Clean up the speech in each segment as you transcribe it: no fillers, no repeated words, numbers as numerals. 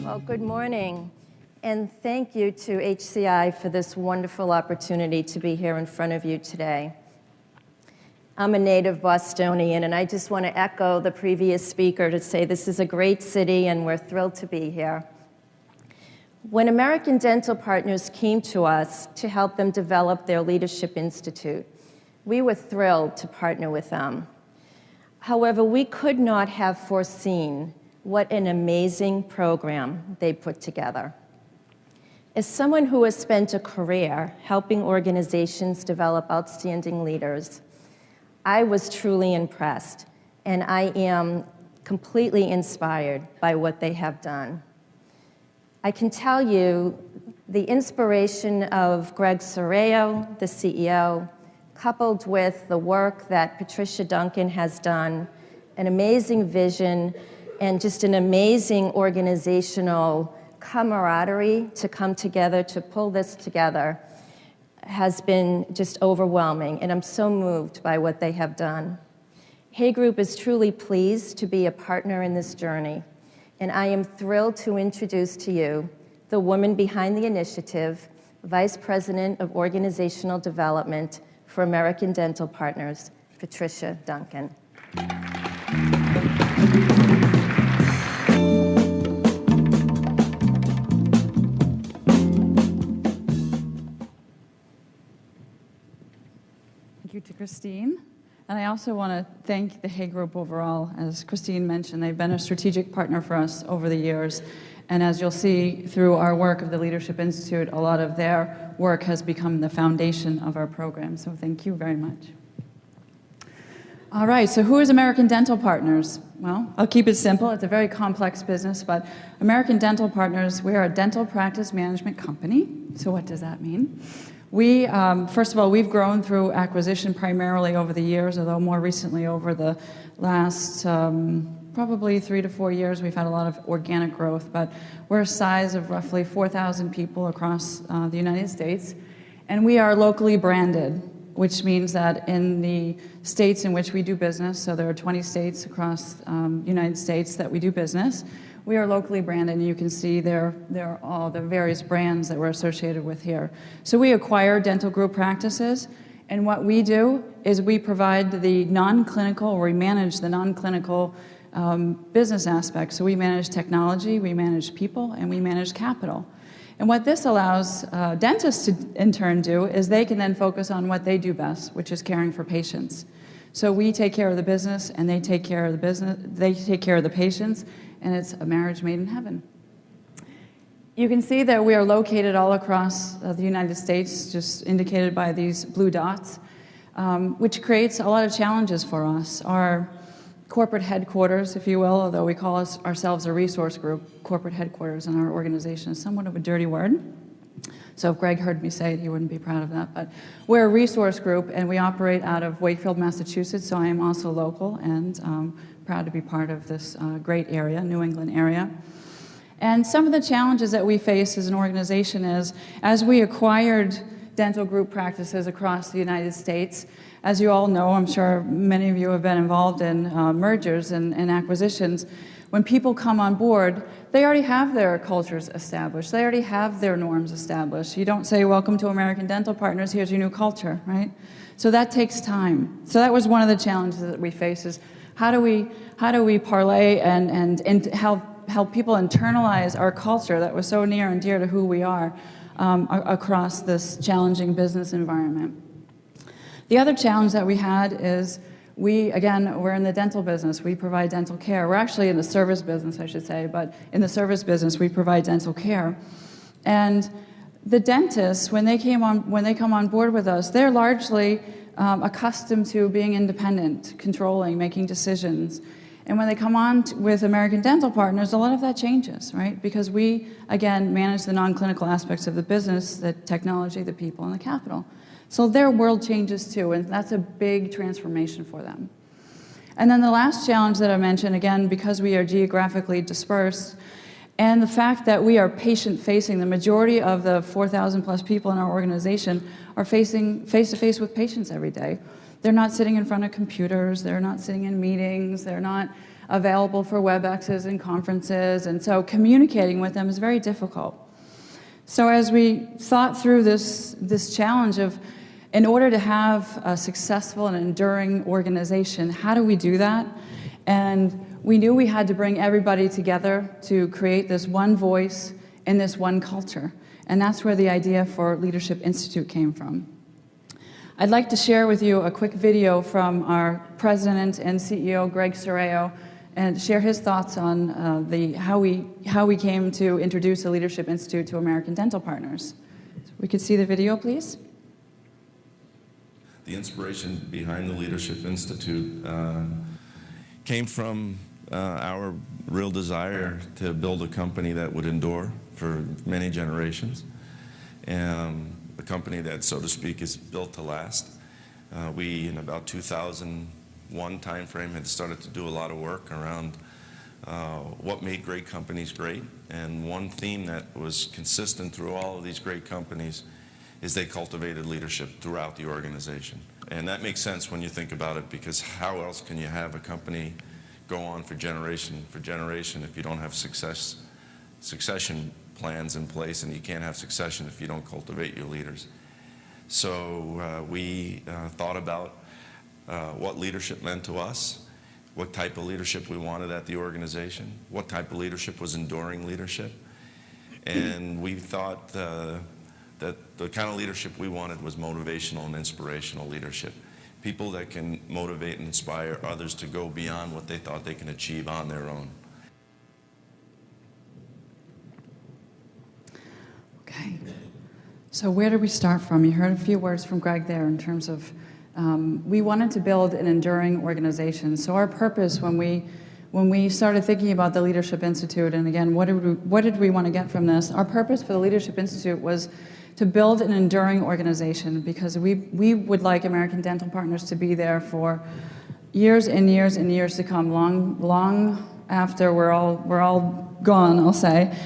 Well, good morning, and thank you to HCI for this wonderful opportunity to be here in front of you today. I'm a native Bostonian, and I just want to echo the previous speaker to say this is a great city, and we're thrilled to be here. When American Dental Partners came to us to help them develop their Leadership Institute, we were thrilled to partner with them. However, we could not have foreseen what an amazing program they put together. As someone who has spent a career helping organizations develop outstanding leaders, I was truly impressed, and I am completely inspired by what they have done. I can tell you the inspiration of Greg Sorreo, the CEO, coupled with the work that Patricia Duncan has done, an amazing vision, and just an amazing organizational camaraderie to come together, to pull this together, has been just overwhelming, and I'm so moved by what they have done. Hay Group is truly pleased to be a partner in this journey, and I am thrilled to introduce to you the woman behind the initiative, Vice President of Organizational Development for American Dental Partners, Patricia Duncan. Thank you to Christine. And I also want to thank the Hay Group overall. As Christine mentioned, they've been a strategic partner for us over the years. And as you'll see through our work of the Leadership Institute, a lot of their work has become the foundation of our program. So thank you very much. All right, so who is American Dental Partners? Well, I'll keep it simple. It's a very complex business, but American Dental Partners, we are a dental practice management company. So what does that mean? We, first of all, we've grown through acquisition primarily over the years, although more recently over the last probably 3 to 4 years, we've had a lot of organic growth, but we're a size of roughly 4,000 people across the United States, and we are locally branded, which means that in the states in which we do business, so there are 20 states across the United States that we do business, we are locally branded, and you can see there are all the various brands that we're associated with here. So we acquire dental group practices, and what we do is we provide the non-clinical, or we manage the non-clinical business aspects. So we manage technology, we manage people, and we manage capital. And what this allows dentists to, in turn, do is they can then focus on what they do best, which is caring for patients. So we take care of the business, and they take care of the business. They take care of the patients, and it's a marriage made in heaven. You can see that we are located all across the United States, just indicated by these blue dots, which creates a lot of challenges for us. Our corporate headquarters, if you will, although we call ourselves a resource group, corporate headquarters in our organization is somewhat of a dirty word. So if Greg heard me say it, he wouldn't be proud of that. But we're a resource group, and we operate out of Wakefield, Massachusetts, so I am also local and proud to be part of this great area, New England area. And some of the challenges that we face as an organization is, as we acquired dental group practices across the United States, as you all know, I'm sure many of you have been involved in mergers and acquisitions. When people come on board, they already have their cultures established. They already have their norms established. You don't say, welcome to American Dental Partners, here's your new culture, right? So that takes time. So that was one of the challenges that we face is, how do we parlay and help people internalize our culture that was so near and dear to who we are across this challenging business environment. The other challenge that we had is we're in the dental business. We provide dental care. We're actually in the service business, I should say, but in the service business, we provide dental care. And the dentists, when they come on board with us, they're largely accustomed to being independent, controlling, making decisions. And when they come on with American Dental Partners, a lot of that changes, right? Because we, again, manage the non-clinical aspects of the business, the technology, the people, and the capital. So their world changes too, and that's a big transformation for them. And then the last challenge that I mentioned, again, because we are geographically dispersed, and the fact that we are patient-facing, the majority of the 4,000 plus people in our organization are facing face-to-face with patients every day. They're not sitting in front of computers, they're not sitting in meetings, they're not available for WebExes and conferences, and so communicating with them is very difficult. So as we thought through this challenge of, in order to have a successful and enduring organization, how do we do that? And we knew we had to bring everybody together to create this one voice and this one culture. And that's where the idea for Leadership Institute came from. I'd like to share with you a quick video from our president and CEO, Greg Sorreo, and share his thoughts on how we came to introduce the Leadership Institute to American dental partners. So we could see the video, please. The inspiration behind the Leadership Institute came from our real desire to build a company that would endure for many generations, and a company that, so to speak, is built to last. We, in about 2001 timeframe, had started to do a lot of work around what made great companies great, and one theme that was consistent through all of these great companies is they cultivated leadership throughout the organization. And that makes sense when you think about it, because how else can you have a company go on for generation if you don't have succession plans in place, and you can't have succession if you don't cultivate your leaders. So we thought about what leadership meant to us, what type of leadership we wanted at the organization, what type of leadership was enduring leadership. And we thought that the kind of leadership we wanted was motivational and inspirational leadership. People that can motivate and inspire others to go beyond what they thought they can achieve on their own. Okay, so where do we start from? You heard a few words from Greg there in terms of we wanted to build an enduring organization. So our purpose when we started thinking about the Leadership Institute, and again, what did we want to get from this? Our purpose for the Leadership Institute was to build an enduring organization, because we would like American dental partners to be there for years and years and years to come, long after we're all gone, I'll say.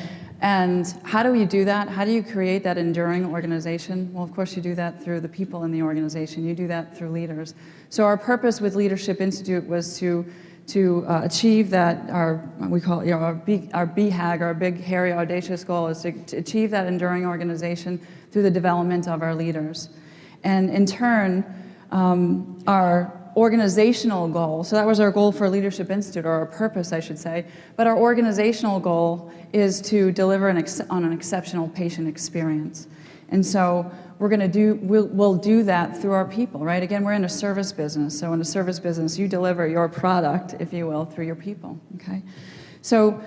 And how do you do that? How do you create that enduring organization? Well, of course, you do that through the people in the organization. You do that through leaders. So our purpose with Leadership Institute was to achieve that, we call it, our BHAG, our big, hairy, audacious goal is to achieve that enduring organization through the development of our leaders. And in turn, our organizational goal, so that was our goal for Leadership Institute, or our purpose, I should say, but our organizational goal is to deliver on an exceptional patient experience. And so we'll do that through our people, right? Again, we're in a service business. So in a service business, you deliver your product, if you will, through your people, okay? So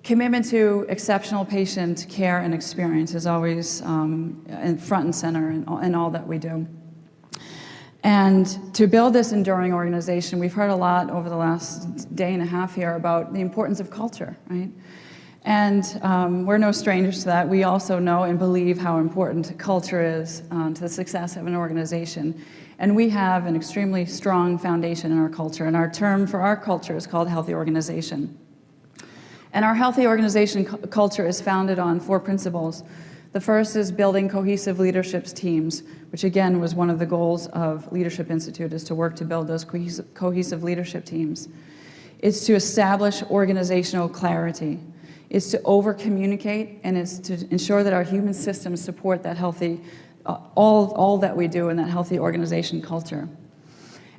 commitment to exceptional patient care and experience is always in front and center in all that we do. And to build this enduring organization, we've heard a lot over the last day and a half here about the importance of culture, right? And we're no strangers to that. We also know and believe how important culture is to the success of an organization. And we have an extremely strong foundation in our culture. And our term for our culture is called healthy organization. And our healthy organization culture is founded on 4 principles. The first is building cohesive leadership teams, which again was one of the goals of Leadership Institute, is to work to build those cohesive leadership teams. It's to establish organizational clarity. It's to over-communicate, and it's to ensure that our human systems support that healthy, all that we do in that healthy organization culture.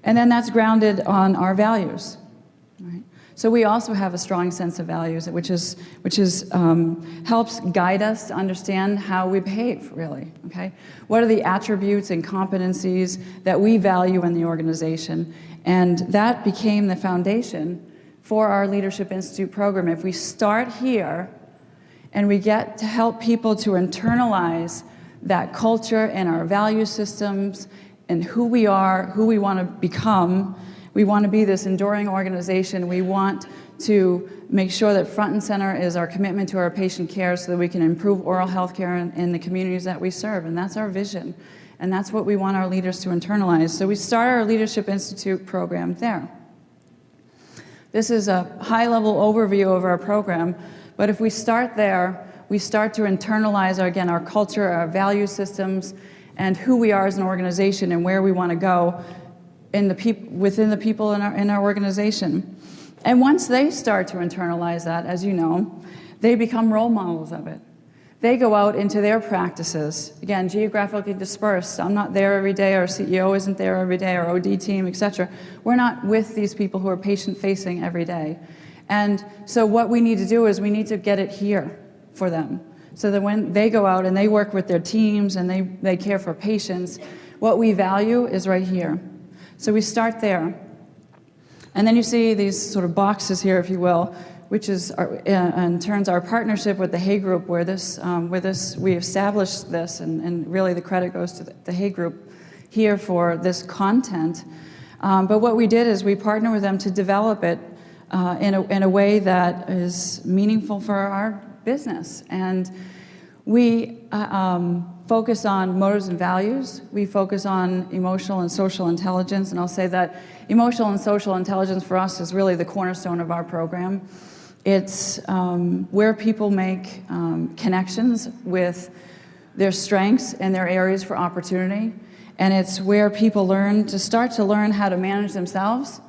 And then that's grounded on our values, right? So we also have a strong sense of values, which helps guide us to understand how we behave, really, okay? What are the attributes and competencies that we value in the organization? And that became the foundation for our Leadership Institute program. If we start here and we get to help people to internalize that culture and our value systems and who we are, who we want to become, we want to be this enduring organization. We want to make sure that front and center is our commitment to our patient care so that we can improve oral health care in the communities that we serve. And that's our vision. And that's what we want our leaders to internalize. So we start our Leadership Institute program there. This is a high-level overview of our program, but if we start there, we start to internalize, our culture, our value systems, and who we are as an organization and where we want to go within the people in our organization. And once they start to internalize that, as you know, they become role models of it. They go out into their practices, again, geographically dispersed. I'm not there every day, our CEO isn't there every day, our OD team, et cetera. We're not with these people who are patient-facing every day. And so what we need to do is we need to get it here for them, so that when they go out and they work with their teams and they care for patients, what we value is right here. So we start there. And then you see these sort of boxes here, if you will, which is, in turns, our partnership with the Hay Group, where we established this, and really the credit goes to the Hay Group here for this content. But what we did is we partnered with them to develop it in a way that is meaningful for our business. And we focus on motives and values. We focus on emotional and social intelligence. And I'll say that emotional and social intelligence for us is really the cornerstone of our program. It's where people make connections with their strengths and their areas for opportunity. And it's where people start to learn how to manage themselves.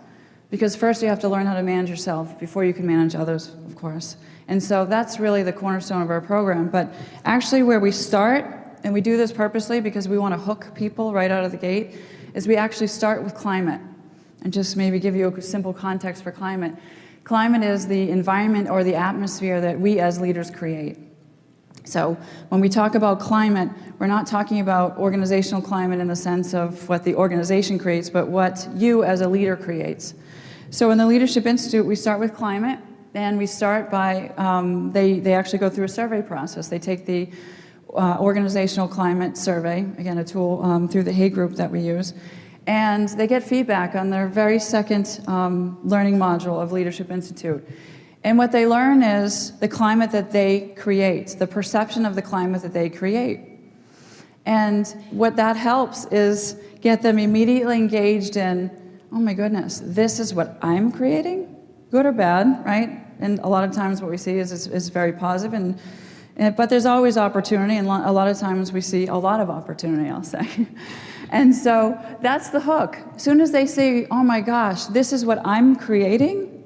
Because first you have to learn how to manage yourself before you can manage others, of course. And so that's really the cornerstone of our program. But actually where we start, and we do this purposely because we want to hook people right out of the gate, is we actually start with climate. And just maybe give you a simple context for climate. Climate is the environment or the atmosphere that we as leaders create. So when we talk about climate, we're not talking about organizational climate in the sense of what the organization creates, but what you as a leader creates. So in the Leadership Institute, we start with climate, and we start by, they actually go through a survey process. They take the organizational climate survey, again, a tool through the Hay Group that we use, and they get feedback on their very second learning module of Leadership Institute. And what they learn is the climate that they create, the perception of the climate that they create. And what that helps is get them immediately engaged in, oh my goodness, this is what I'm creating? Good or bad, right? And a lot of times what we see is very positive, but there's always opportunity, and a lot of times we see a lot of opportunity, I'll say. And so that's the hook. As soon as they say, oh my gosh, this is what I'm creating,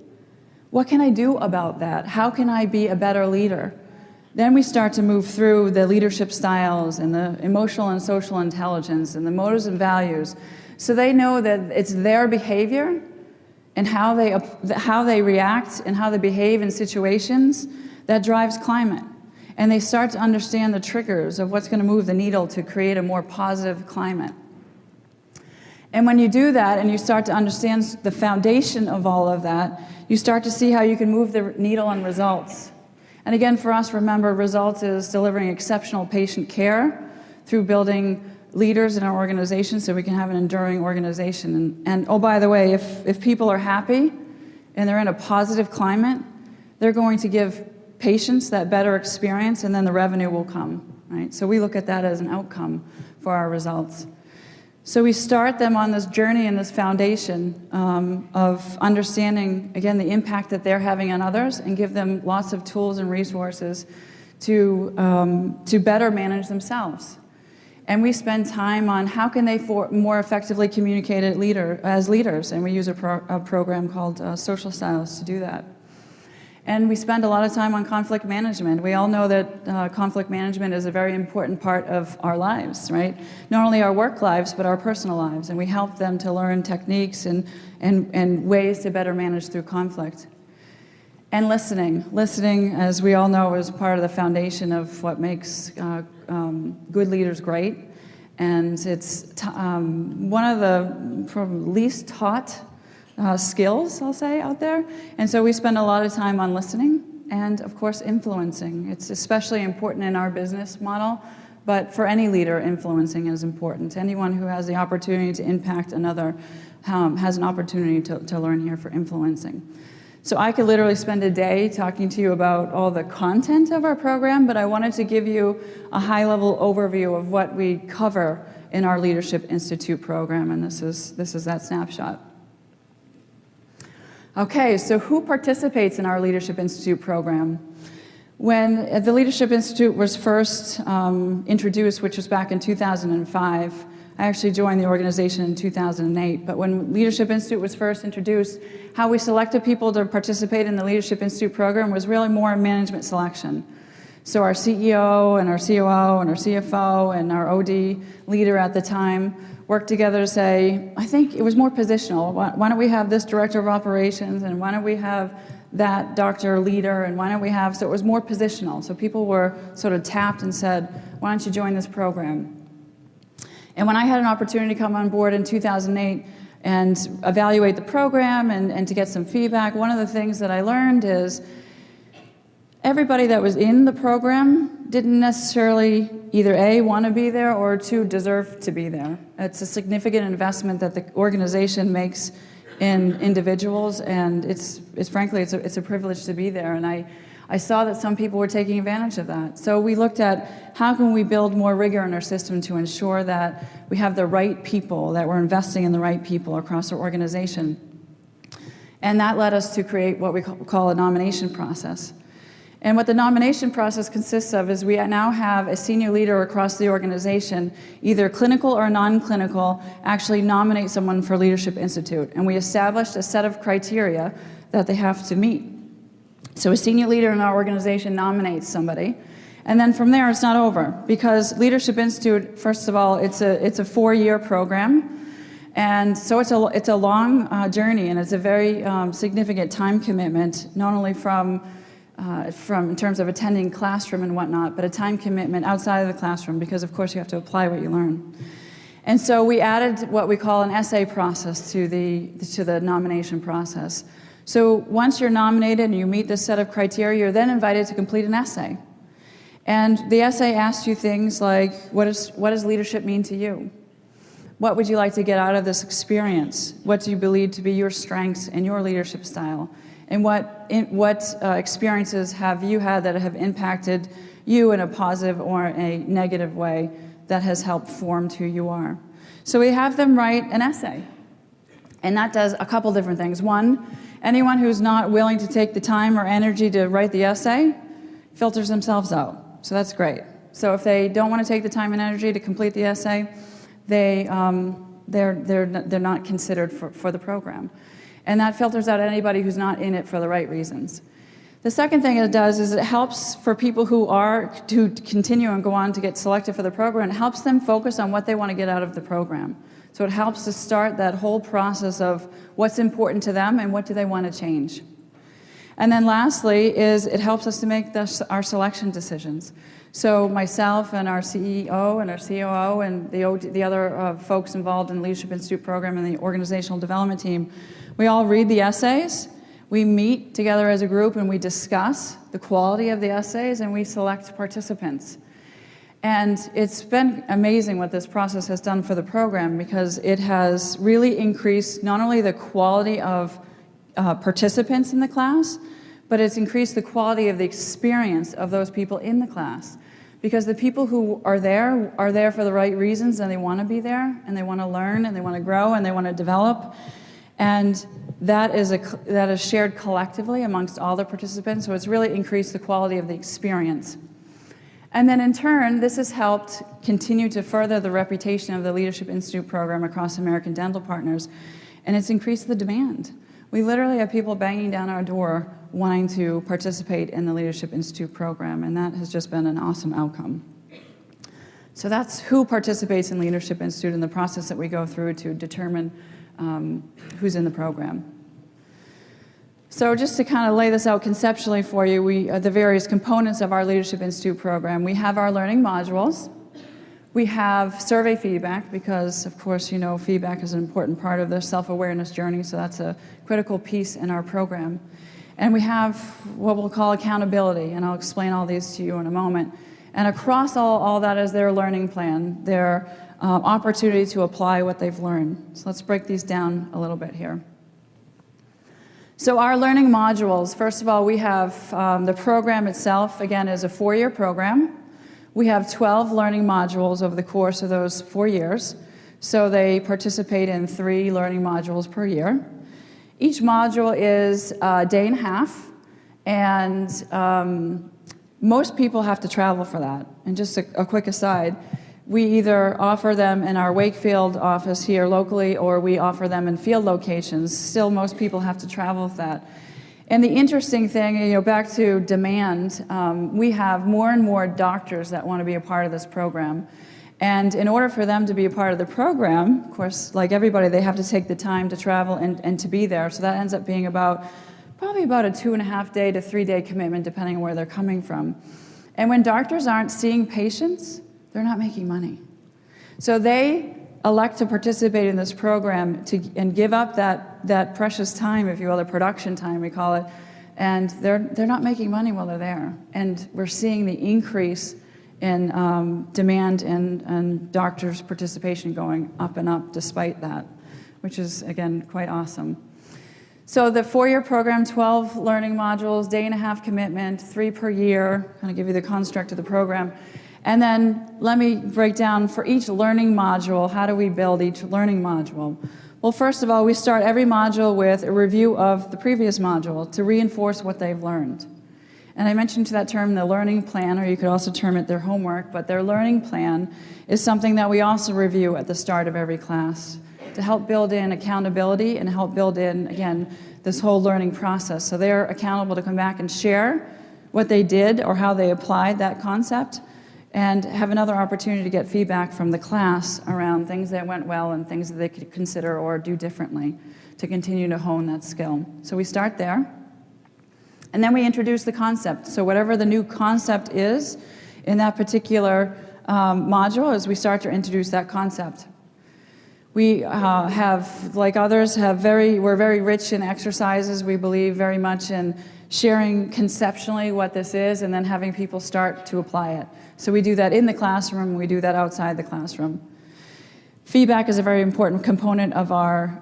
what can I do about that? How can I be a better leader? Then we start to move through the leadership styles and the emotional and social intelligence and the motives and values, so they know that it's their behavior and how they react and how they behave in situations that drives climate. And they start to understand the triggers of what's going to move the needle to create a more positive climate. And when you do that and you start to understand the foundation of all of that, you start to see how you can move the needle on results. And again, for us, remember, results is delivering exceptional patient care through building leaders in our organization so we can have an enduring organization. And oh, by the way, if people are happy and they're in a positive climate, they're going to give patients that better experience, and then the revenue will come, right? So we look at that as an outcome for our results. So we start them on this journey and this foundation of understanding, again, the impact that they're having on others, and give them lots of tools and resources to better manage themselves. And we spend time on how can they more effectively communicate as leaders, and we use a program called Social Styles to do that. And we spend a lot of time on conflict management. We all know that conflict management is a very important part of our lives, right? Not only our work lives, but our personal lives. And we help them to learn techniques and ways to better manage through conflict. And listening. Listening, as we all know, is part of the foundation of what makes good leaders great. And it's one of the probably least taught skills, I'll say, out there. And so we spend a lot of time on listening and, of course, influencing. It's especially important in our business model, but for any leader, influencing is important. Anyone who has the opportunity to impact another has an opportunity to learn here for influencing. So I could literally spend a day talking to you about all the content of our program, but I wanted to give you a high-level overview of what we cover in our Leadership Institute program, and this is that snapshot. Okay, so who participates in our Leadership Institute program? When the Leadership Institute was first introduced, which was back in 2005, I actually joined the organization in 2008, but when Leadership Institute was first introduced, how we selected people to participate in the Leadership Institute program was really more management selection. So our CEO and our COO and our CFO and our OD leader at the time worked together to say, I think it was more positional. Why don't we have this director of operations, and why don't we have that doctor leader, and why don't we have, so it was more positional. So people were sort of tapped and said, why don't you join this program? And when I had an opportunity to come on board in 2008 and evaluate the program and to get some feedback, one of the things that I learned is everybody that was in the program didn't necessarily either A, want to be there, or two, deserve to be there. It's a significant investment that the organization makes in individuals, and it's frankly, it's a privilege to be there. And I saw that some people were taking advantage of that. So we looked at how can we build more rigor in our system to ensure that we have the right people, that we're investing in the right people across our organization. And that led us to create what we call a nomination process. And what the nomination process consists of is we now have a senior leader across the organization, either clinical or non-clinical, actually nominate someone for Leadership Institute. And we established a set of criteria that they have to meet. So a senior leader in our organization nominates somebody. And then from there, it's not over. Because Leadership Institute, first of all, it's a 4-year program. And so it's a long journey, and it's a very significant time commitment, not only from in terms of attending classroom and whatnot, but a time commitment outside of the classroom, because of course you have to apply what you learn. And so we added what we call an essay process to the nomination process. So once you're nominated and you meet this set of criteria, you're then invited to complete an essay. And the essay asks you things like, what does leadership mean to you? What would you like to get out of this experience? What do you believe to be your strengths and your leadership style? And what experiences have you had that have impacted you in a positive or a negative way that has helped form who you are? So we have them write an essay. And that does a couple different things. One, anyone who's not willing to take the time or energy to write the essay filters themselves out. So that's great. So if they don't want to take the time and energy to complete the essay, they're not considered for the program. And that filters out anybody who's not in it for the right reasons. The second thing it does is it helps for people who continue and go on to get selected for the program. It helps them focus on what they want to get out of the program. So it helps to start that whole process of what's important to them and what do they want to change. And then lastly is it helps us to make our selection decisions. So myself and our CEO and our COO and the other folks involved in the Leadership Institute program and the organizational development team, we all read the essays, we meet together as a group, and we discuss the quality of the essays, and we select participants. And it's been amazing what this process has done for the program, because it has really increased not only the quality of participants in the class, but it's increased the quality of the experience of those people in the class. Because the people who are there for the right reasons, and they want to be there, and they want to learn, and they want to grow, and they want to develop. And that is shared collectively amongst all the participants, so it's really increased the quality of the experience. And then in turn, this has helped continue to further the reputation of the Leadership Institute program across American dental partners, and it's increased the demand. We literally have people banging down our door wanting to participate in the Leadership Institute program, and that has just been an awesome outcome. So that's who participates in Leadership Institute and the process that we go through to determine who's in the program. So just to kind of lay this out conceptually for you, the various components of our Leadership Institute program, we have our learning modules. We have survey feedback because, of course, you know, feedback is an important part of the self-awareness journey, so that's a critical piece in our program. And we have what we'll call accountability, and I'll explain all these to you in a moment. And across all that is their learning plan, their opportunity to apply what they've learned. So let's break these down a little bit here. So our learning modules, first of all, we have the program itself, again, is a 4-year program. We have 12 learning modules over the course of those 4 years. So they participate in 3 learning modules per year. Each module is a day and a half, and most people have to travel for that. And just a quick aside, we either offer them in our Wakefield office here locally, or we offer them in field locations. Still, most people have to travel with that. And the interesting thing, back to demand, we have more and more doctors that want to be a part of this program. And in order for them to be a part of the program, of course, like everybody, they have to take the time to travel and to be there. So that ends up being probably about a 2.5 day to 3 day commitment, depending on where they're coming from. And when doctors aren't seeing patients, they're not making money. So they elect to participate in this program and give up that precious time, if you will, the production time, we call it, and they're not making money while they're there. And we're seeing the increase in demand and doctors' participation going up and up despite that, which is, again, quite awesome. So the 4-year program, 12 learning modules, day-and-a-half commitment, 3 per year, kind of give you the construct of the program. And then let me break down for each learning module, how do we build each learning module? Well, first of all, we start every module with a review of the previous module to reinforce what they've learned. And I mentioned that term, the learning plan, or you could also term it their homework, but their learning plan is something that we also review at the start of every class to help build in accountability and help build in, again, this whole learning process. So they're accountable to come back and share what they did or how they applied that concept, and have another opportunity to get feedback from the class around things that went well and things that they could consider or do differently to continue to hone that skill. So we start there. And then we introduce the concept. So whatever the new concept is in that particular module, as we start to introduce that concept. We have, like others, we're very rich in exercises. We believe very much in sharing conceptually what this is and then having people start to apply it. So we do that in the classroom, we do that outside the classroom. Feedback is a very important component of our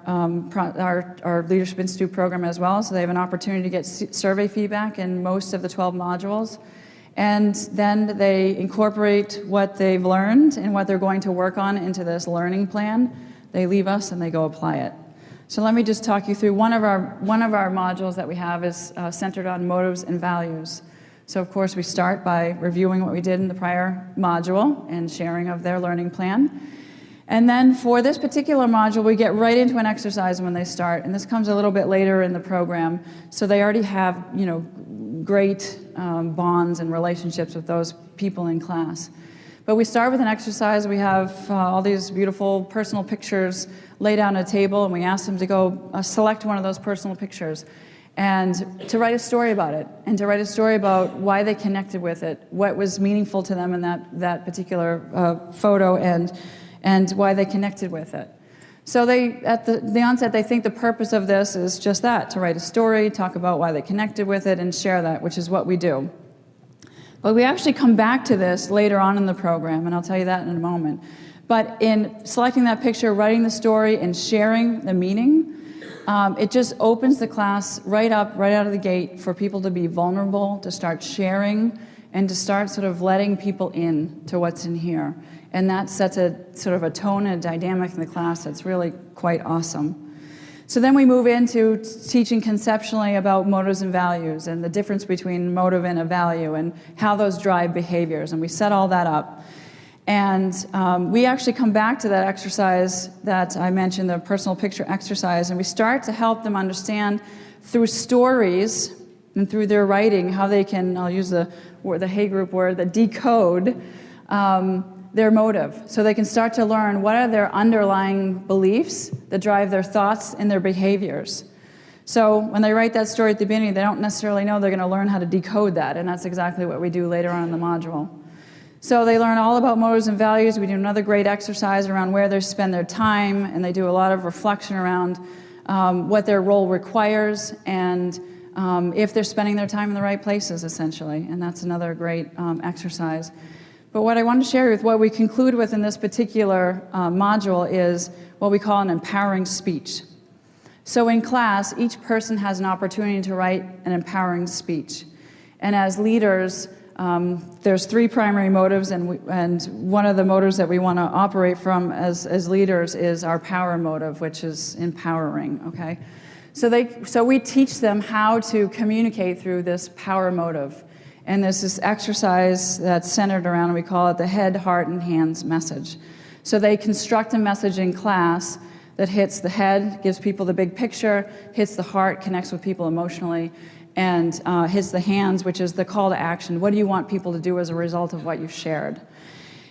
Leadership Institute program as well. So they have an opportunity to get survey feedback in most of the 12 modules. And then they incorporate what they've learned and what they're going to work on into this learning plan. They leave us and they go apply it. So let me just talk you through one of our modules that we have is centered on motives and values. So of course we start by reviewing what we did in the prior module and sharing of their learning plan. And then for this particular module, we get right into an exercise when they start, and this comes a little bit later in the program. So they already have, great bonds and relationships with those people in class. But we start with an exercise. We have all these beautiful personal pictures laid out on a table, and we ask them to go select one of those personal pictures and to write a story about it, and to write a story about why they connected with it, what was meaningful to them in that particular photo, and why they connected with it. So at the onset, they think the purpose of this is just that, to write a story, talk about why they connected with it, and share that, which is what we do. But we actually come back to this later on in the program, and I'll tell you that in a moment. But in selecting that picture, writing the story, and sharing the meaning, it just opens the class right out of the gate for people to be vulnerable, to start sharing, and to start sort of letting people in to what's in here. And that sets a sort of a tone and a dynamic in the class that's really quite awesome. So then we move into teaching conceptually about motives and values and the difference between motive and a value and how those drive behaviors. And we set all that up. And we actually come back to that exercise that I mentioned, the personal picture exercise, and we start to help them understand through stories and through their writing how they can, I'll use the Hay Group word, the decode their motive. So they can start to learn what are their underlying beliefs that drive their thoughts and their behaviors. So when they write that story at the beginning, they don't necessarily know they're going to learn how to decode that, and that's exactly what we do later on in the module. So they learn all about motives and values. We do another great exercise around where they spend their time, and they do a lot of reflection around what their role requires and if they're spending their time in the right places, essentially, and that's another great exercise. But what I want to share with what we conclude with in this particular module is what we call an empowering speech. So in class, each person has an opportunity to write an empowering speech. And as leaders, there's 3 primary motives, and one of the motives that we want to operate from as leaders is our power motive, which is empowering, okay? So we teach them how to communicate through this power motive. And there's this exercise that's centered around, we call it the head, heart, and hands message. So they construct a message in class that hits the head, gives people the big picture, hits the heart, connects with people emotionally, and hits the hands, which is the call to action. What do you want people to do as a result of what you've shared?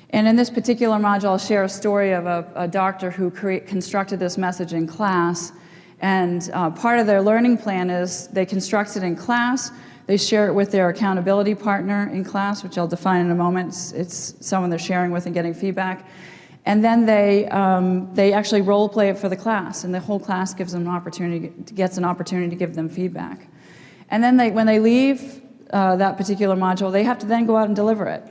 And in this particular module, I'll share a story of a doctor who constructed this message in class. And part of their learning plan is they construct it in class, they share it with their accountability partner in class, which I'll define in a moment. It's someone they're sharing with and getting feedback. And then they actually role play it for the class, and the whole class gets an opportunity to give them feedback. And then when they leave that particular module, they have to then go out and deliver it.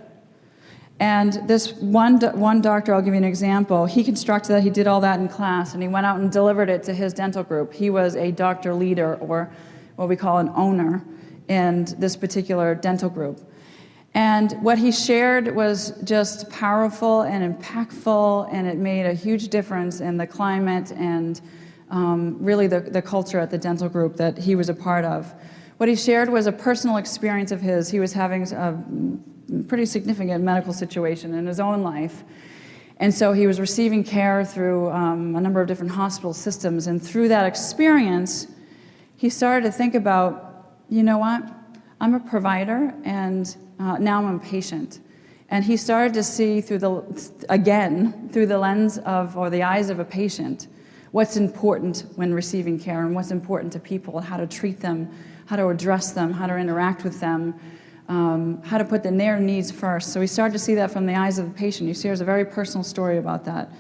And this one doctor, I'll give you an example, he constructed that, he did all that in class, and he went out and delivered it to his dental group. He was a doctor leader, or what we call an owner, in this particular dental group. And what he shared was just powerful and impactful, and it made a huge difference in the climate and really the culture at the dental group that he was a part of. What he shared was a personal experience of his. He was having a pretty significant medical situation in his own life. And so he was receiving care through a number of different hospital systems. And through that experience, he started to think about, you know what? I'm a provider, and now I'm a patient. And he started to see through the lens of, or the eyes of a patient, what's important when receiving care and what's important to people, how to treat them, how to address them, how to interact with them, how to put their needs first. So we started to see that from the eyes of the patient. You see there's a very personal story about that.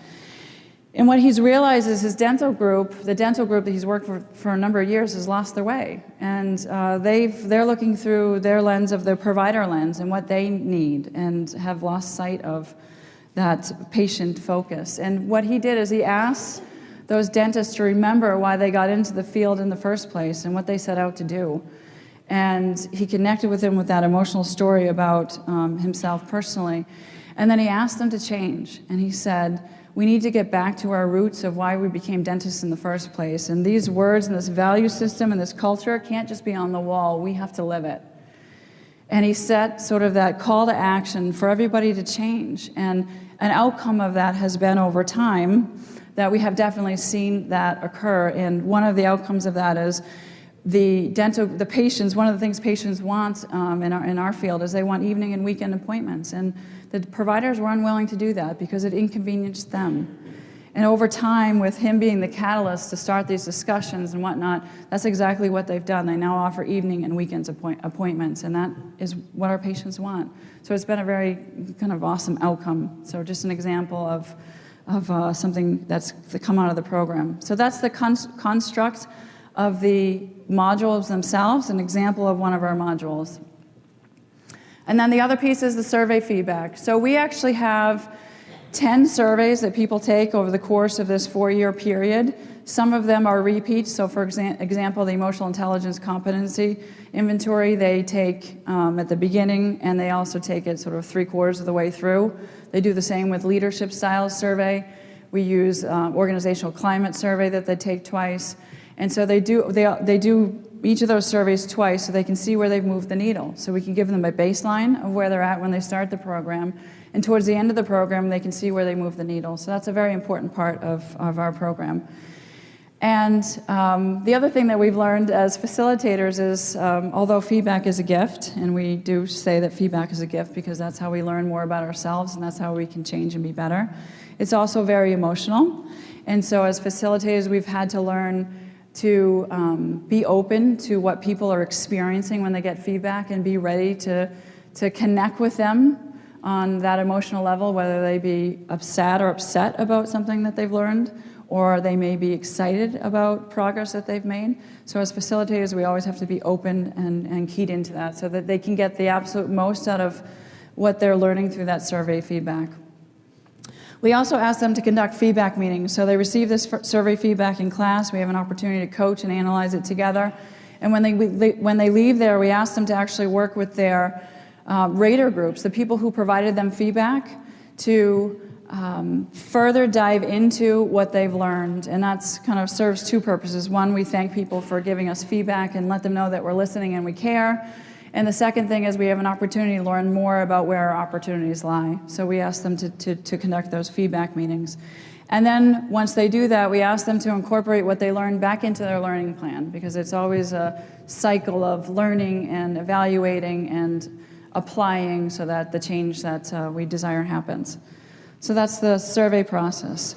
And what he's realized is his dental group, the dental group that he's worked for a number of years, has lost their way. And they're looking through their lens of their provider lens and what they need, and have lost sight of that patient focus. And what he did is he asked those dentists to remember why they got into the field in the first place and what they set out to do. And he connected with them with that emotional story about himself personally. And then he asked them to change. And he said, we need to get back to our roots of why we became dentists in the first place. And these words and this value system and this culture can't just be on the wall. We have to live it. And he set sort of that call to action for everybody to change. And an outcome of that has been over time that we have definitely seen that occur. And one of the outcomes of that is the patients, one of the things patients want in our field is they want evening and weekend appointments. And the providers were unwilling to do that because it inconvenienced them. And over time, with him being the catalyst to start these discussions and whatnot, that's exactly what they've done. They now offer evening and weekends appointments, and that is what our patients want. So it's been a very kind of awesome outcome. So just an example of something that's come out of the program. So that's the construct of the modules themselves, an example of one of our modules. And then the other piece is the survey feedback. So we actually have 10 surveys that people take over the course of this 4-year period. Some of them are repeats. So for example, the Emotional Intelligence Competency Inventory, they take at the beginning, and they also take it sort of 3/4 of the way through. They do the same with Leadership Styles Survey. We use Organizational Climate Survey that they take twice. And so they do each of those surveys twice so they can see where they've moved the needle. So we can give them a baseline of where they're at when they start the program. And towards the end of the program, they can see where they move the needle. So that's a very important part of our program. And the other thing that we've learned as facilitators is, although feedback is a gift, and we do say that feedback is a gift because that's how we learn more about ourselves and that's how we can change and be better, it's also very emotional. And so as facilitators, we've had to learn to be open to what people are experiencing when they get feedback and be ready to connect with them on that emotional level, whether they be sad or upset about something that they've learned, or they may be excited about progress that they've made. So as facilitators, we always have to be open and keyed into that so that they can get the absolute most out of what they're learning through that survey feedback. We also ask them to conduct feedback meetings. So they receive this survey feedback in class. We have an opportunity to coach and analyze it together. And when they leave there, we ask them to actually work with their rater groups, the people who provided them feedback, to further dive into what they've learned. And that's kind of serves two purposes. One, we thank people for giving us feedback and let them know that we're listening and we care. And the second thing is we have an opportunity to learn more about where our opportunities lie. So we ask them to conduct those feedback meetings. And then once they do that, we ask them to incorporate what they learned back into their learning plan, because it's always a cycle of learning and evaluating and applying so that the change that we desire happens. So that's the survey process.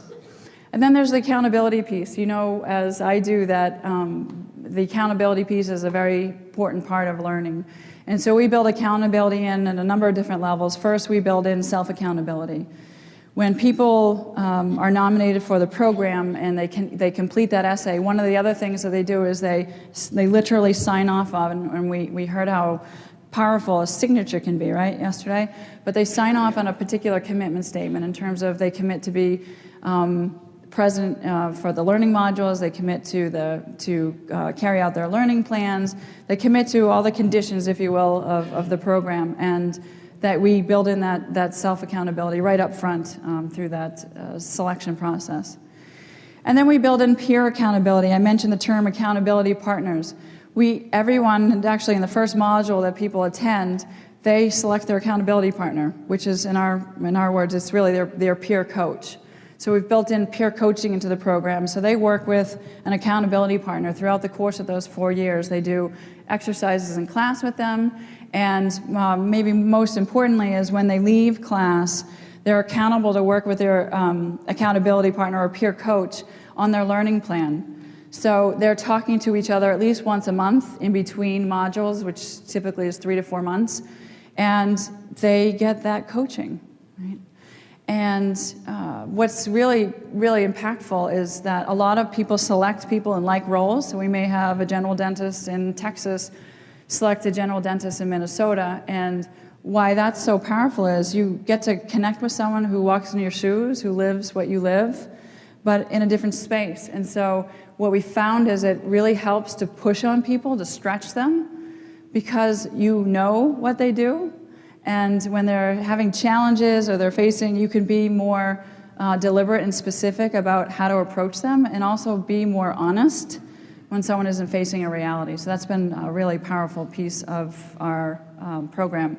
And then there's the accountability piece. You know, as I do, that the accountability piece is a very important part of learning. And so we build accountability in at a number of different levels. First, we build in self-accountability. When people are nominated for the program and they complete that essay, one of the other things that they do is they literally sign off on, and we heard how powerful a signature can be, right, yesterday? But they sign off on a particular commitment statement in terms of they commit to be present for the learning modules, they commit to carry out their learning plans, they commit to all the conditions, if you will, of the program, and that we build in that self-accountability right up front through that selection process. And then we build in peer accountability. I mentioned the term accountability partners. Everyone, and actually in the first module that people attend, they select their accountability partner, which is, in our words, it's really their peer coach. So we've built in peer coaching into the program. So they work with an accountability partner throughout the course of those 4 years. They do exercises in class with them, and maybe most importantly is when they leave class, they're accountable to work with their accountability partner or peer coach on their learning plan. So they're talking to each other at least once a month in between modules, which typically is 3 to 4 months, and they get that coaching, right? And what's really, really impactful is that a lot of people select people in like roles. So we may have a general dentist in Texas select a general dentist in Minnesota, and why that's so powerful is you get to connect with someone who walks in your shoes, who lives what you live, but in a different space. And so what we found is it really helps to push on people, to stretch them, because you know what they do. And when they're having challenges or they're facing, you can be more deliberate and specific about how to approach them, and also be more honest when someone isn't facing a reality. So that's been a really powerful piece of our program.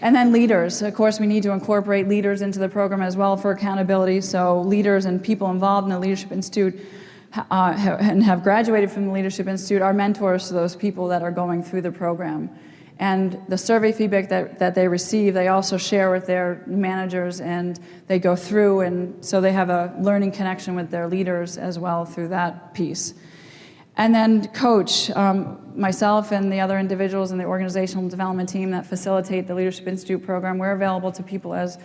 And then leaders. Of course, we need to incorporate leaders into the program as well for accountability. So leaders and people involved in the Leadership Institute and have graduated from the Leadership Institute are mentors to those people that are going through the program. And the survey feedback that they receive, they also share with their managers, and they go through, and so they have a learning connection with their leaders as well through that piece. And then coach, myself and the other individuals in the organizational development team that facilitate the Leadership Institute program, we're available to people as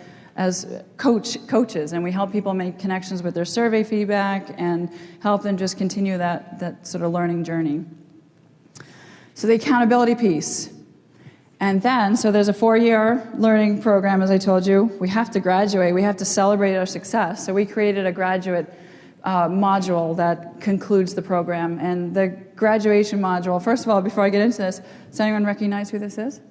coaches, and we help people make connections with their survey feedback and help them just continue that sort of learning journey. So the accountability piece. And then, so there's a 4-year learning program, as I told you. We have to graduate. We have to celebrate our success. So we created a graduate module that concludes the program. And the graduation module, first of all, before I get into this, does anyone recognize who this is?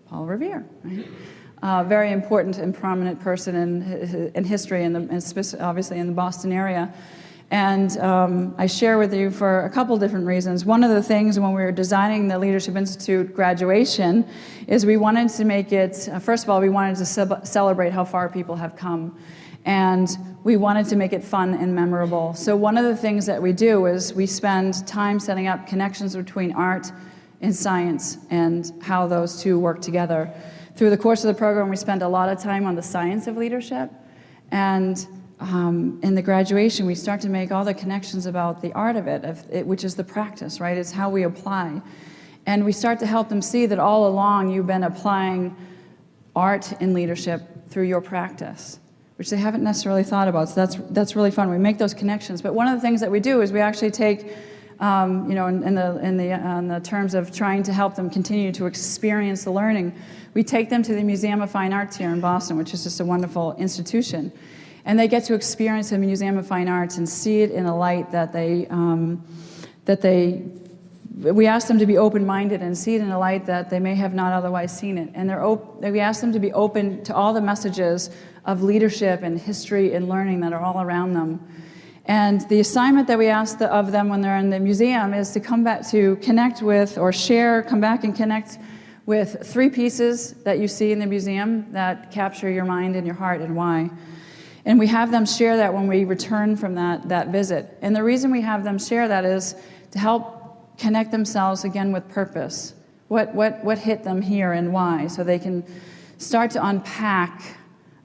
Paul Revere, right? Very important and prominent person in history, obviously in the Boston area. And I share with you for a couple different reasons. One of the things when we were designing the Leadership Institute graduation is we wanted to make it, first of all, we wanted to celebrate how far people have come. And we wanted to make it fun and memorable. So one of the things that we do is we spend time setting up connections between art and science and how those two work together. Through the course of the program, we spend a lot of time on the science of leadership. And in the graduation, we start to make all the connections about the art of it, which is the practice, right? It's how we apply. And we start to help them see that all along you've been applying art in leadership through your practice, which they haven't necessarily thought about. So that's really fun. We make those connections. But one of the things that we do is we actually take, in the terms of trying to help them continue to experience the learning, we take them to the Museum of Fine Arts here in Boston, which is just a wonderful institution. And they get to experience the Museum of Fine Arts and see it in a light we ask them to be open-minded and see it in a light that they may have not otherwise seen it. And we ask them to be open to all the messages of leadership and history and learning that are all around them. And the assignment that we ask of them when they're in the museum is to come back to connect with or share, come back and connect with 3 pieces that you see in the museum that capture your mind and your heart and why. And we have them share that when we return from that visit. And the reason we have them share that is to help connect themselves again with purpose. What hit them here and why, so they can start to unpack,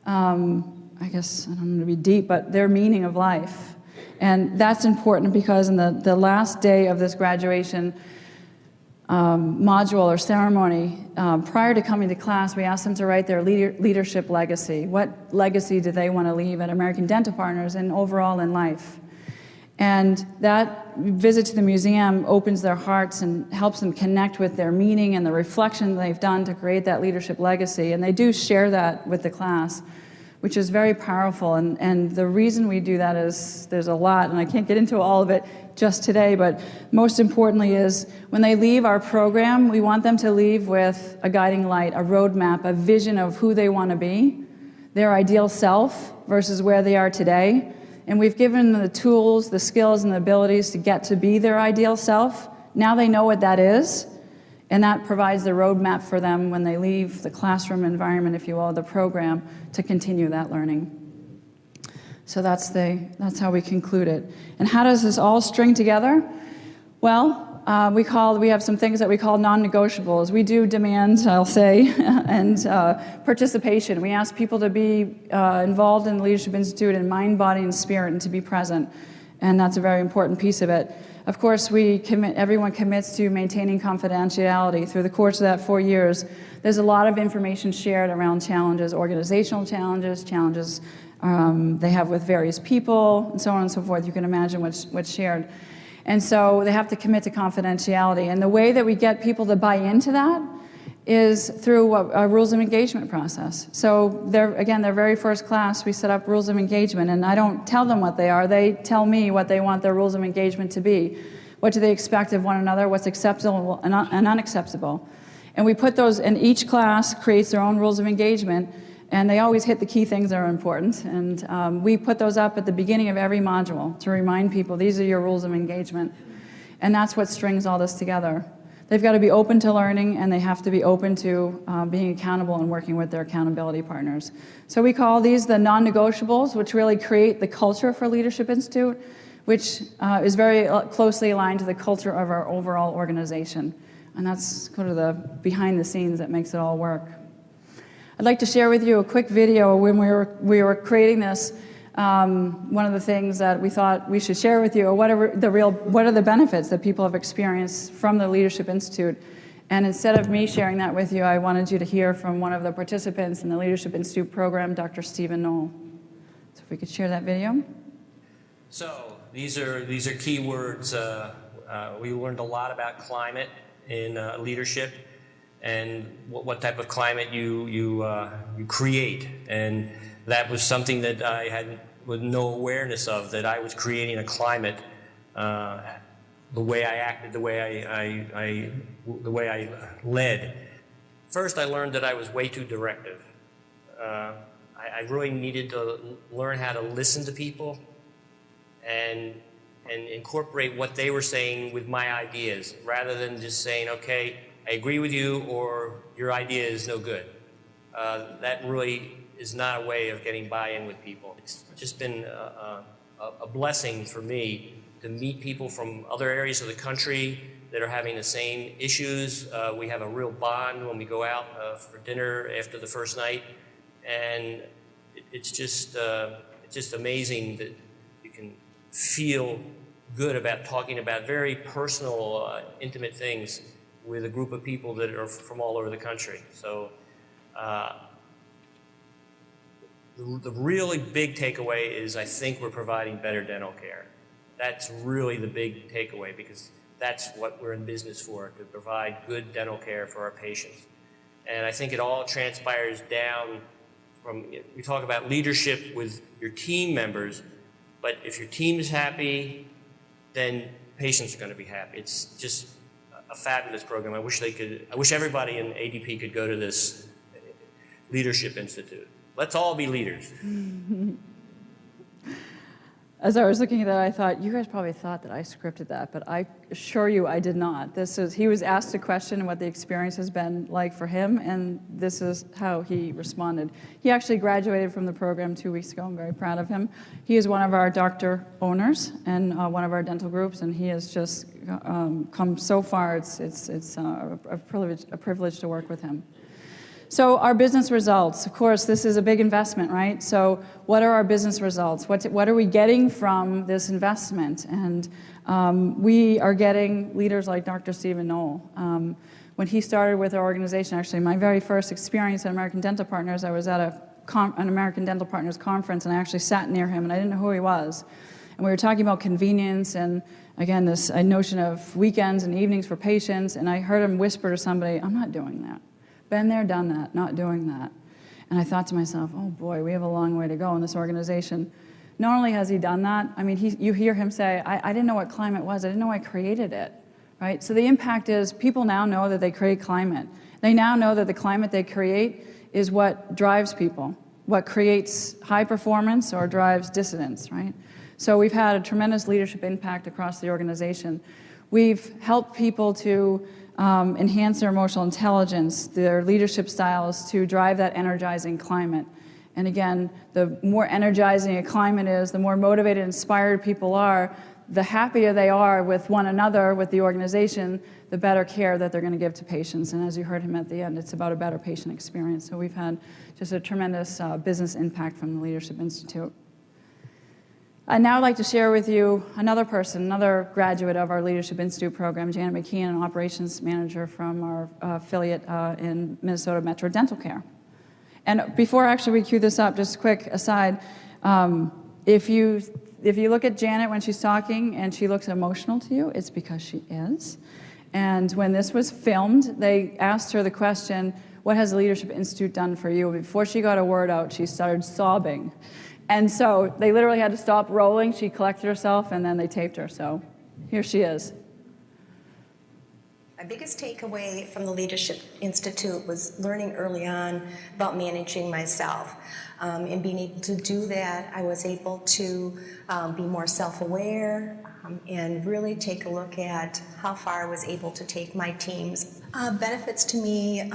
I guess, I don't want to be deep, but their meaning of life. And that's important because in the last day of this graduation module or ceremony, prior to coming to class, we asked them to write their leadership legacy. What legacy do they want to leave at American Dental Partners and overall in life? And that visit to the museum opens their hearts and helps them connect with their meaning and the reflection they've done to create that leadership legacy. And they do share that with the class, which is very powerful. And the reason we do that is there's a lot, and I can't get into all of it just today, but most importantly is when they leave our program, we want them to leave with a guiding light, a roadmap, a vision of who they want to be, their ideal self versus where they are today. And we've given them the tools, the skills, and the abilities to get to be their ideal self. Now they know what that is, and that provides the roadmap for them when they leave the classroom environment, if you will, the program, to continue that learning. So that's how we conclude it. And how does this all string together? Well, we have some things that we call non-negotiables. We do demand, I'll say, and participation. We ask people to be involved in the Leadership Institute in mind, body, and spirit, and to be present. And that's a very important piece of it. Of course, everyone commits to maintaining confidentiality. Through the course of that 4 years, there's a lot of information shared around challenges, organizational challenges they have with various people, and so on and so forth. You can imagine what's shared. And so they have to commit to confidentiality. And the way that we get people to buy into that is through a rules of engagement process. So their very first class, we set up rules of engagement, and I don't tell them what they are. They tell me what they want their rules of engagement to be. What do they expect of one another? What's acceptable and unacceptable? And we put those, and each class creates their own rules of engagement, and they always hit the key things that are important. And we put those up at the beginning of every module to remind people, these are your rules of engagement. And that's what strings all this together. They've got to be open to learning, and they have to be open to being accountable and working with their accountability partners. So we call these the non-negotiables, which really create the culture for Leadership Institute, which is very closely aligned to the culture of our overall organization. And that's kind of the behind the scenes that makes it all work. I'd like to share with you a quick video when we were creating this. One of the things that we thought we should share with you are what are the benefits that people have experienced from the Leadership Institute. And instead of me sharing that with you, I wanted you to hear from one of the participants in the Leadership Institute program, Dr. Stephen Knoll. So if we could share that video. So these are key words. We learned a lot about climate in leadership, and what type of climate you create. And that was something that I had with no awareness of, that I was creating a climate, the way I acted, the way I led. First, I learned that I was way too directive. I really needed to learn how to listen to people and incorporate what they were saying with my ideas, rather than just saying, okay, I agree with you, or your idea is no good. That really is not a way of getting buy-in with people. It's just been a blessing for me to meet people from other areas of the country that are having the same issues. We have a real bond when we go out for dinner after the first night, and it's just amazing that you can feel good about talking about very personal, intimate things with a group of people that are from all over the country. So the really big takeaway is I think we're providing better dental care. That's really the big takeaway, because that's what we're in business for, to provide good dental care for our patients. And I think it all transpires down from, we talk about leadership with your team members, but if your team is happy, then patients are going to be happy. It's just a fabulous program. I wish everybody in ADP could go to this Leadership Institute. Let's all be leaders. As I was looking at that, I thought, you guys probably thought that I scripted that, but I assure you I did not. He was asked a question and what the experience has been like for him, and this is how he responded. He actually graduated from the program 2 weeks ago. I'm very proud of him. He is one of our doctor owners and one of our dental groups, and he has just come so far. It's a privilege to work with him. So our business results, of course, this is a big investment, right? So what are our business results? What are we getting from this investment? And we are getting leaders like Dr. Stephen Knoll. When he started with our organization, actually, my very first experience at American Dental Partners, I was at an American Dental Partners conference, and I actually sat near him, and I didn't know who he was. And we were talking about convenience and, again, this notion of weekends and evenings for patients, and I heard him whisper to somebody, I'm not doing that. Been there, done that, not doing that. And I thought to myself, oh boy, we have a long way to go in this organization. Not only has he done that, I mean, you hear him say, I didn't know what climate was, I didn't know I created it, right? So the impact is people now know that they create climate. They now know that the climate they create is what drives people, what creates high performance or drives dissidence, right? So we've had a tremendous leadership impact across the organization. We've helped people to enhance their emotional intelligence, their leadership styles to drive that energizing climate. And again, the more energizing a climate is, the more motivated and inspired people are, the happier they are with one another, with the organization, the better care that they're going to give to patients. And as you heard him at the end, it's about a better patient experience. So we've had just a tremendous business impact from the Leadership Institute. I'd now like to share with you another person, another graduate of our Leadership Institute program, Jana M, an operations manager from our affiliate in Minnesota Metro Dental Care. And before actually we cue this up, just a quick aside, if you look at Janet when she's talking and she looks emotional to you, it's because she is. And when this was filmed, they asked her the question, what has the Leadership Institute done for you? Before she got a word out, she started sobbing. And so they literally had to stop rolling. She collected herself, and then they taped her. So here she is. My biggest takeaway from the Leadership Institute was learning early on about managing myself. And being able to do that, I was able to be more self-aware and really take a look at how far I was able to take my teams. Benefits to me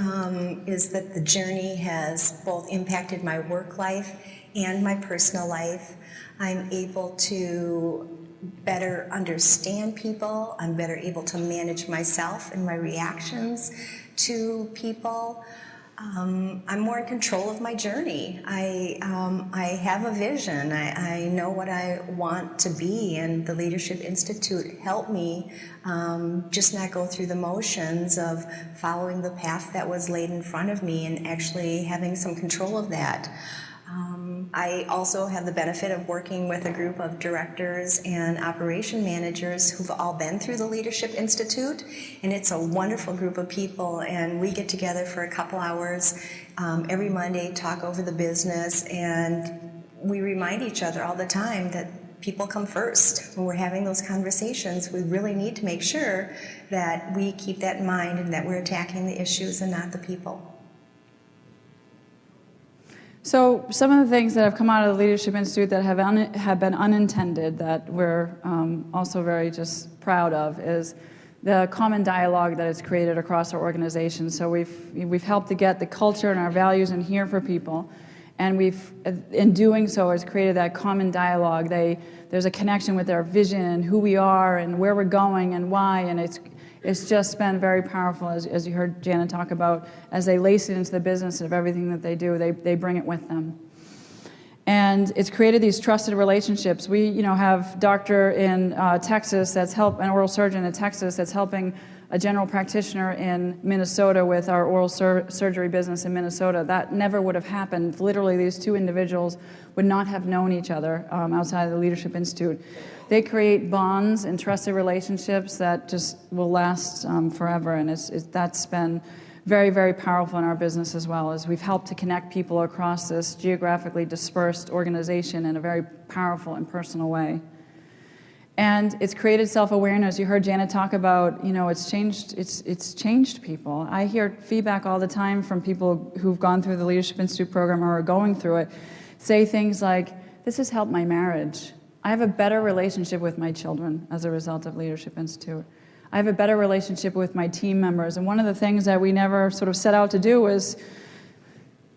is that the journey has both impacted my work life and my personal life. I'm able to better understand people. I'm better able to manage myself and my reactions to people. I'm more in control of my journey. I have a vision. I know what I want to be, and the Leadership Institute helped me just not go through the motions of following the path that was laid in front of me and actually having some control of that. I also have the benefit of working with a group of directors and operation managers who've all been through the Leadership Institute, and it's a wonderful group of people, and we get together for a couple hours every Monday, talk over the business, and we remind each other all the time that people come first. When we're having those conversations, we really need to make sure that we keep that in mind and that we're attacking the issues and not the people. So some of the things that have come out of the Leadership Institute that have been unintended that we're also very just proud of is the common dialogue that it's created across our organization. So we've helped to get the culture and our values in here for people, and in doing so, has created that common dialogue. There's a connection with our vision and who we are and where we're going and why, and it's just been very powerful, as you heard Jana talk about, as they lace it into the business of everything that they do, they bring it with them. And it's created these trusted relationships. We have a doctor in Texas an oral surgeon in Texas that's helping a general practitioner in Minnesota with our oral surgery business in Minnesota. That never would have happened. Literally, these two individuals would not have known each other outside of the Leadership Institute. They create bonds and trusted relationships that just will last forever, and that's been very, very powerful in our business as well, as we've helped to connect people across this geographically dispersed organization in a very powerful and personal way. And it's created self-awareness. You heard Jana talk about, it's changed people. I hear feedback all the time from people who've gone through the Leadership Institute program or are going through it, say things like, this has helped my marriage. I have a better relationship with my children as a result of Leadership Institute. I have a better relationship with my team members. And one of the things that we never sort of set out to do was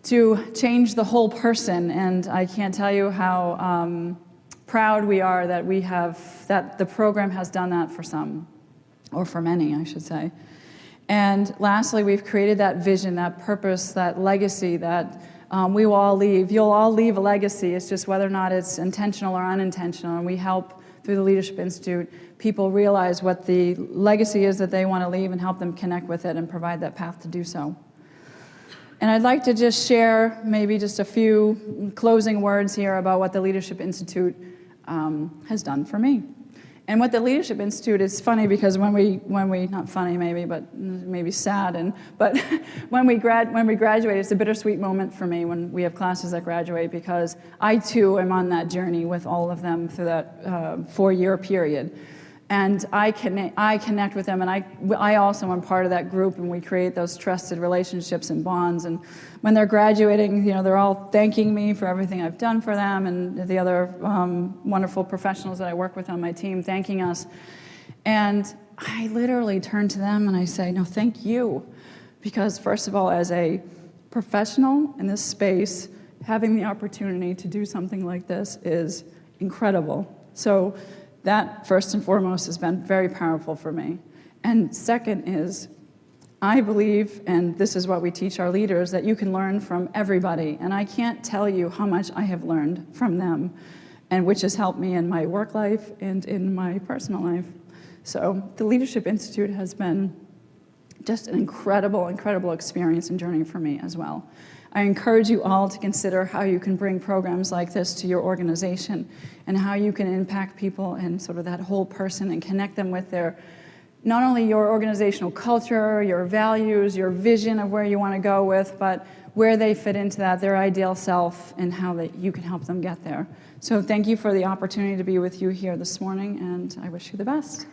to change the whole person. And I can't tell you how proud we are that that the program has done that for some, or for many, I should say. And lastly, we've created that vision, that purpose, that legacy that we will all leave. You'll all leave a legacy. It's just whether or not it's intentional or unintentional. And we help, through the Leadership Institute, people realize what the legacy is that they want to leave and help them connect with it and provide that path to do so. And I'd like to just share maybe just a few closing words here about what the Leadership Institute has done for me. And what the Leadership Institute is funny because when we not funny maybe, but maybe sad, but when we graduate, it's a bittersweet moment for me when we have classes that graduate because I too am on that journey with all of them through that 4-year period. And I connect with them, and I also am part of that group, and we create those trusted relationships and bonds. And when they're graduating, they're all thanking me for everything I've done for them, and the other wonderful professionals that I work with on my team thanking us. And I literally turn to them and I say, no, thank you. Because first of all, as a professional in this space, having the opportunity to do something like this is incredible. So that, first and foremost, has been very powerful for me. And second is, I believe, and this is what we teach our leaders, that you can learn from everybody. And I can't tell you how much I have learned from them, and which has helped me in my work life and in my personal life. So the Leadership Institute has been just an incredible, incredible experience and journey for me as well. I encourage you all to consider how you can bring programs like this to your organization and how you can impact people and sort of that whole person and connect them with not only your organizational culture, your values, your vision of where you want to go with, but where they fit into that, their ideal self, and how you can help them get there. So thank you for the opportunity to be with you here this morning, and I wish you the best.